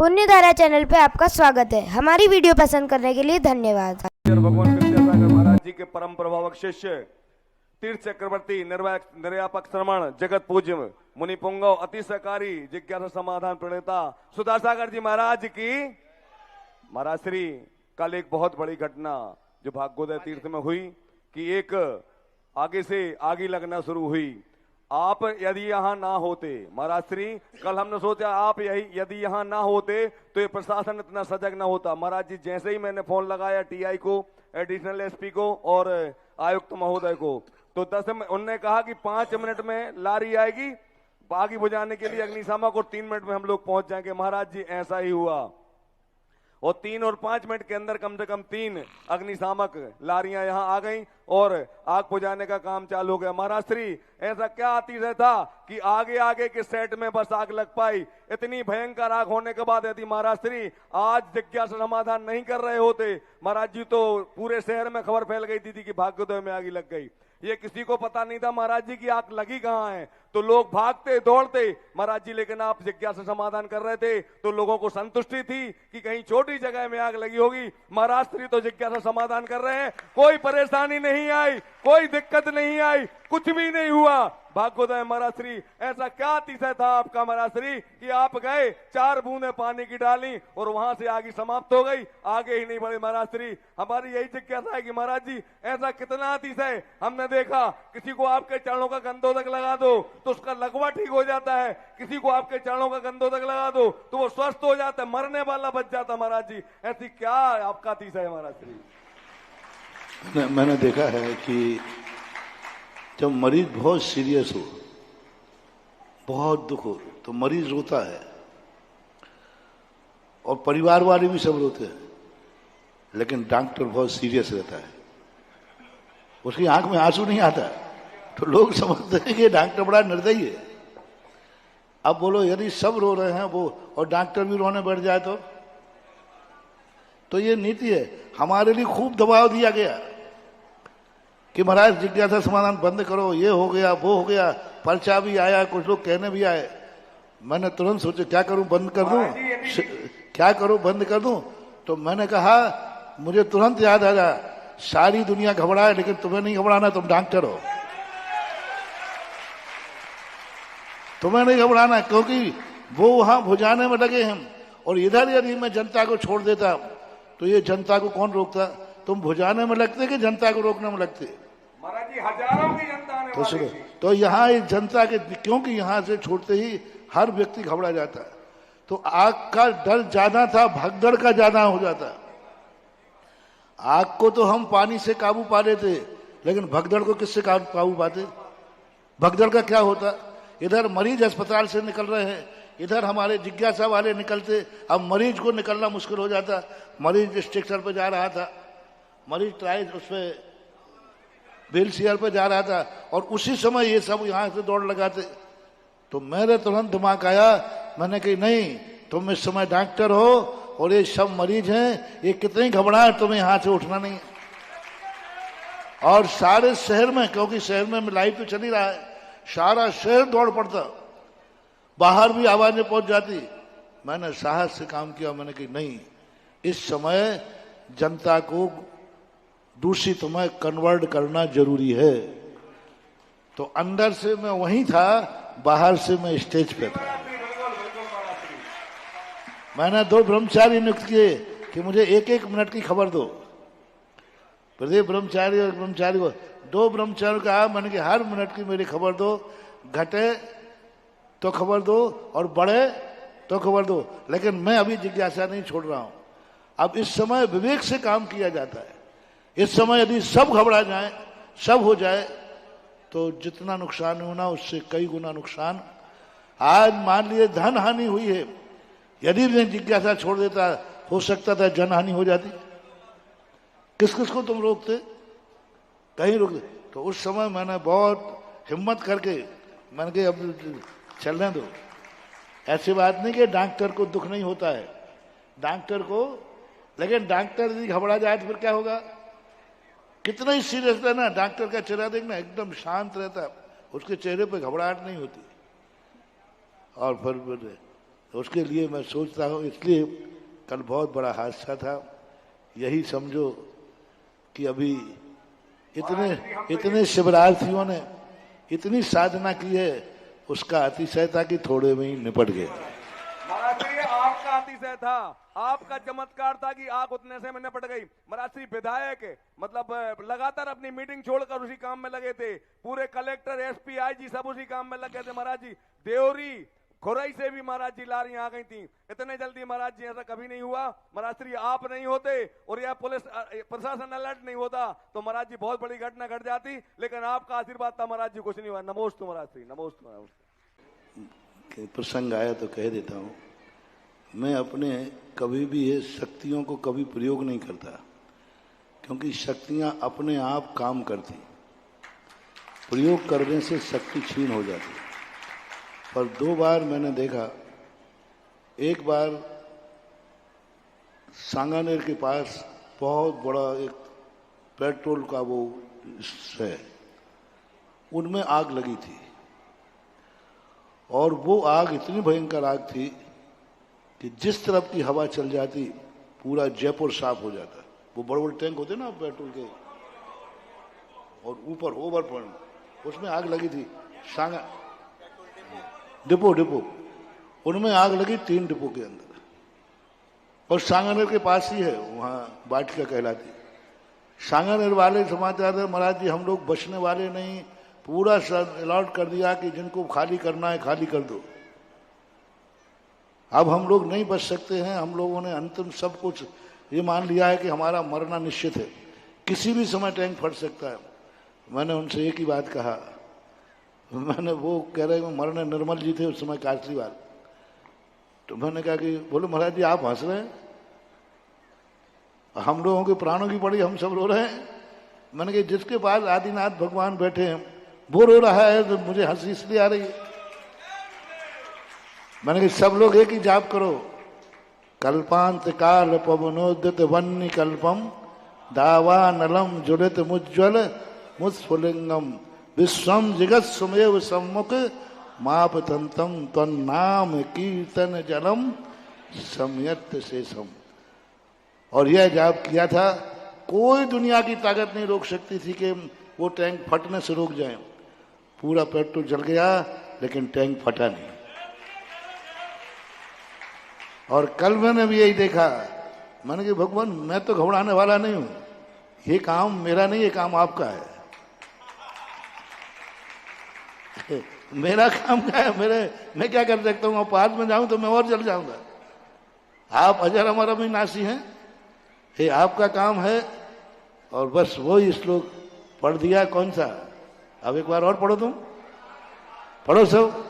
पुण्यधारा channel पे आपका स्वागत है। हमारी वीडियो पसंद करने के लिए धन्यवाद। भगवान विद्यासागर महाराज जी के परम प्रभावक शिष्य तीर्थ चक्रवर्ती निर्यापक श्रमण जगत पूज्य मुनि पुंगव अति सहकारी जिज्ञासा समाधान प्रणेता सुधासागर जी महाराज की। महाराज श्री कल एक बहुत बड़ी घटना जो भाग्योदय तीर्थ में हुई कि एक आगे से आगी लगना शुरू हुई। आप यदि यहाँ ना होते महाराज श्री, कल हमने सोचा आप यदि यहाँ ना होते तो ये प्रशासन इतना सजग ना होता। महाराज जी जैसे ही मैंने फोन लगाया टीआई को, एडिशनल एसपी को और आयुक्त महोदय को, तो 10 में उन्होंने कहा कि 5 मिनट में लारी आएगी आगी बुझाने के लिए अग्निशामक और 3 मिनट में हम लोग पहुंच जाएंगे। महाराज जी ऐसा ही हुआ और 3 और 5 मिनट के अंदर कम से कम 3 अग्निशामक लारियां यहां आ गईं और आग बुझाने का काम चालू हो गया। महाराज श्री ऐसा क्या अतिशय था कि आगे आगे के सेट में बस आग लग पाई। इतनी भयंकर आग होने के बाद यदि महाराज श्री आज जिज्ञासा समाधान नहीं कर रहे होते महाराज जी, तो पूरे शहर में खबर फैल गई थी कि भाग्योदय में आग लग गई। ये किसी को पता नहीं था महाराज जी की आग लगी कहां है, तो लोग भागते दौड़ते महाराज जी, लेकिन आप जिज्ञासा समाधान कर रहे थे तो लोगों को संतुष्टि थी कि कहीं छोटी जगह में आग लगी होगी। महाराज श्री तो जिज्ञासा समाधान कर रहे हैं, कोई परेशानी नहीं आई, कोई दिक्कत नहीं आई, कुछ भी नहीं हुआ। भाग्योदय महाराज श्री ऐसा क्या अतिशय था आपका महाराज श्री कि आप गए 4 बूंदे पानी की डाली और वहां से आगे समाप्त हो गई, आगे ही नहीं बढ़े। महाराज श्री हमारी यही जिज्ञासा है कि महाराज जी ऐसा कितना अतिशय हमने देखा, किसी को आपके चरणों का गंधोदक लगा दो तो उसका लगवा ठीक हो जाता है, किसी को आपके चरणों का गंधोदक लगा दो तो वो स्वस्थ हो जाता है, मरने वाला बच जाता। महाराज जी ऐसी क्या आपका अतिशय है महाराज श्री? मैंने देखा है कि जब मरीज बहुत सीरियस हो, बहुत दुख हो, तो मरीज रोता है और परिवार वाले भी सब रोते हैं, लेकिन डॉक्टर बहुत सीरियस रहता है, उसकी आंख में आंसू नहीं आता, तो लोग समझते हैं कि डॉक्टर बड़ा निर्दयी है। अब बोलो यदि सब रो रहे हैं वो और डॉक्टर भी रोने बैठ जाए तो ये नीति है। हमारे लिए खूब दबाव दिया गया कि महाराज जिज्ञासा समाधान बंद करो, ये हो गया वो हो गया, पर्चा भी आया, कुछ लोग कहने भी आए। मैंने तुरंत सोचा क्या करूं, बंद कर दूं, क्या करूं, बंद कर दूं। तो मैंने कहा मुझे तुरंत याद आया, सारी दुनिया घबराए लेकिन तुम्हें नहीं घबराना, तुम डॉक्टर हो, तुम्हें नहीं घबराना, क्योंकि वो वहां बुझाने में लगे हैं और इधर यदि मैं जनता को छोड़ देता तो ये जनता को कौन रोकता? तुम बुझाने में लगते कि जनता को रोकने में लगते? महाराज जी हजारों की जनता आने तो सुनो, वाली थी। तो यहाँ इस जनता के, क्योंकि यहाँ से छोड़ते ही हर व्यक्ति घबरा जाता है, तो आग का डर ज्यादा था, भगदड़ का ज्यादा हो जाता। आग को तो हम पानी से काबू पा लेते, लेकिन भगदड़ को किससे काबू पाते? भगदड़ का क्या होता? इधर मरीज अस्पताल से निकल रहे हैं, इधर हमारे जिज्ञासा वाले निकलते, अब मरीज को निकलना मुश्किल हो जाता। मरीज स्ट्रक्चर पे जा रहा था, मरीज ट्राई उस पर व्हील चेयर पर जा रहा था और उसी समय ये सब यहां से दौड़ लगाते। तो मेरे तुरंत दिमाग आया, मैंने कही नहीं, तुम इस समय डॉक्टर हो और ये सब मरीज हैं, ये कितनी घबराए, तुम्हें यहां से उठना नहीं। और सारे शहर में, क्योंकि शहर में लाइव तो चल ही रहा है, सारा शहर दौड़ पड़ता, बाहर भी आवाजें पहुंच जाती। मैंने साहस से काम किया, मैंने कही नहीं, इस समय जनता को दूषित में कन्वर्ट करना जरूरी है। तो अंदर से मैं वहीं था, बाहर से मैं स्टेज पे था। मैंने 2 ब्रह्मचारी नियुक्त किए कि मुझे 1-1 मिनट की खबर दो। प्रत्येक ब्रह्मचारी और ब्रह्मचारी को 2 ब्रह्मचारी कहा, मैंने कि हर मिनट की मेरी खबर दो, घटे तो खबर दो और बढ़े तो खबर दो, लेकिन मैं अभी जिज्ञासा नहीं छोड़ रहा हूं। अब इस समय विवेक से काम किया जाता है। इस समय यदि सब घबरा जाए, सब हो जाए, तो जितना नुकसान होना उससे कई गुना नुकसान। आज मान लिए धन हानि हुई है, यदि मैं जिज्ञासा छोड़ देता हो सकता था जन हानि हो जाती। किस किस को तुम रोकते? कहीं रोकते। तो उस समय मैंने बहुत हिम्मत करके मैंने कहा अब चलने दो। ऐसी बात नहीं कि डॉक्टर को दुख नहीं होता है, डॉक्टर को, लेकिन डॉक्टर यदि घबरा जाए तो फिर क्या होगा? कितना ही सीरियस रहना, डॉक्टर का चेहरा देखना एकदम शांत रहता, उसके चेहरे पे घबराहट नहीं होती। और फिर उसके लिए मैं सोचता हूँ, इसलिए कल बहुत बड़ा हादसा था। यही समझो कि अभी इतने शिवरार्थियों ने इतनी साधना की है, उसका अतिशयता की थोड़े में ही निपट गए। महाराज जी, ये आपका अतिशय था, आपका चमत्कार था कि आग उतने से में निपट गई। महाराज श्री विधायक मतलब लगातार अपनी मीटिंग छोड़कर उसी काम में लगे थे। पूरे कलेक्टर, एसपी, आईजी सब उसी काम में लगे थे। महाराज जी, देवरी खुरई से भी महाराज जी लारियां आ गई थी। इतने जल्दी महाराज जी ऐसा कभी नहीं हुआ। महाराज श्री आप नहीं होते और यह पुलिस प्रशासन अलर्ट नहीं होता तो महाराज जी बहुत बड़ी घटना घट जाती, लेकिन आपका आशीर्वाद था महाराज जी, कुछ नहीं हुआ। नमोस्तु महाराज श्री, नमोस्तु महाराज। प्रसंग आया तो कह देता हूँ, मैं अपने कभी भी ये शक्तियों को कभी प्रयोग नहीं करता, क्योंकि शक्तियां अपने आप काम करती, प्रयोग करने से शक्ति छीन हो जाती। पर 2 बार मैंने देखा, एक बार सांगानेर के पास बहुत बड़ा एक पेट्रोल का वो है, उनमें आग लगी थी और वो आग इतनी भयंकर आग थी कि जिस तरफ की हवा चल जाती पूरा जयपुर साफ हो जाता। वो बड़े बड़े टैंक होते ना पेट्रोल के, और ऊपर ओवर उसमें आग लगी थी। सांगा डिपो उनमें आग लगी 3 डिपो के अंदर, और सांगानेर के पास ही है, वहाँ बाटिका कहलाती। सांगानेर वाले समाचार है, महाराज जी हम लोग बचने वाले नहीं, पूरा अलॉट कर दिया कि जिनको खाली करना है खाली कर दो। अब हम लोग नहीं बच सकते हैं। हम लोगों ने अंतिम सब कुछ ये मान लिया है कि हमारा मरना निश्चित है, किसी भी समय टैंक फट सकता है। मैंने उनसे एक ही बात कहा, मैंने वो कह रहे मरने निर्मल जी थे उस समय कासलीवाल, तो मैंने कहा कि बोले महाराज जी आप हंस रहे हैं, हम लोगों के प्राणों की पड़ी, हम सब रो रहे हैं। मैंने कहा जिसके पास आदिनाथ भगवान बैठे हैं वो रो रहा है तो मुझे हंसी इसलिए आ रही है। मैंने कहा सब लोग एक ही जाप करो, कल्पांत काल पवनोदित वन्य कल्पम दावा नलम जुलित मुज्ज्वल मुस्फुलिंगम विश्वम जगत सुमेव सम्मुख माप तंतम तन्नाम कीर्तन जलम सम्यक्त शेषम। और यह जाप किया था, कोई दुनिया की ताकत नहीं रोक सकती थी कि वो टैंक फटने से रोक जाए। पूरा पेट्रोल जल गया लेकिन टैंक फटा नहीं। और कल मैंने भी यही देखा, मैंने कहा भगवान मैं तो घबराने वाला नहीं हूं, ये काम मेरा नहीं, ये काम आपका है। मेरा काम क्या है, मैं क्या कर सकता हूँ? पास में जाऊं तो मैं और जल जाऊंगा। आप अजर अमर अविनाशी हैं, ये आपका काम है। और बस वही श्लोक पढ़ दिया। कौन सा? अब एक बार और पढ़ो, तुम पढ़ो सब।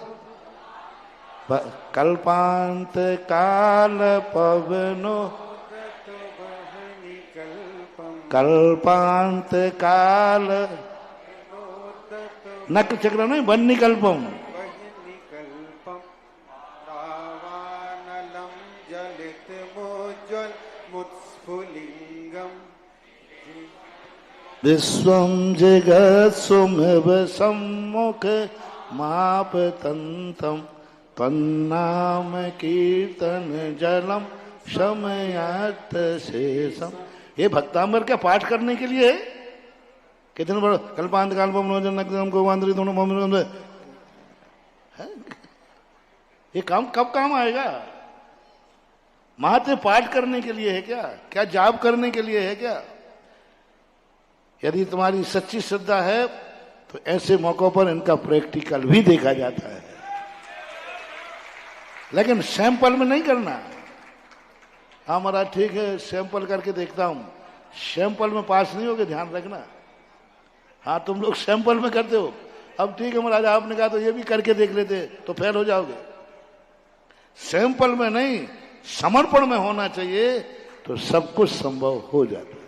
कल्पांत काल पवनो कल्पांत काल नक चक्र नहीं बन्नी कल्पम विश्वम जगत सुमेव सम्मुख माप तंतम तन्नाम कीर्तन जलम शमयात शेषम। ये भक्तांबर का पाठ करने के लिए है। कितने बड़ा कल्पांत काल को ये काम कब काम आएगा? मात्र पाठ करने के लिए है क्या जाप करने के लिए है क्या? यदि तुम्हारी सच्ची श्रद्धा है तो ऐसे मौकों पर इनका प्रैक्टिकल भी देखा जाता है, लेकिन सैंपल में नहीं करना। हाँ महाराज ठीक है, सैंपल करके देखता हूं, सैंपल में पास नहीं होगे, ध्यान रखना। हाँ तुम लोग सैंपल में करते हो, अब ठीक है महाराज आपने कहा तो ये भी करके देख लेते तो फेल हो जाओगे। सैंपल में नहीं, समर्पण में होना चाहिए तो सब कुछ संभव हो जाता है।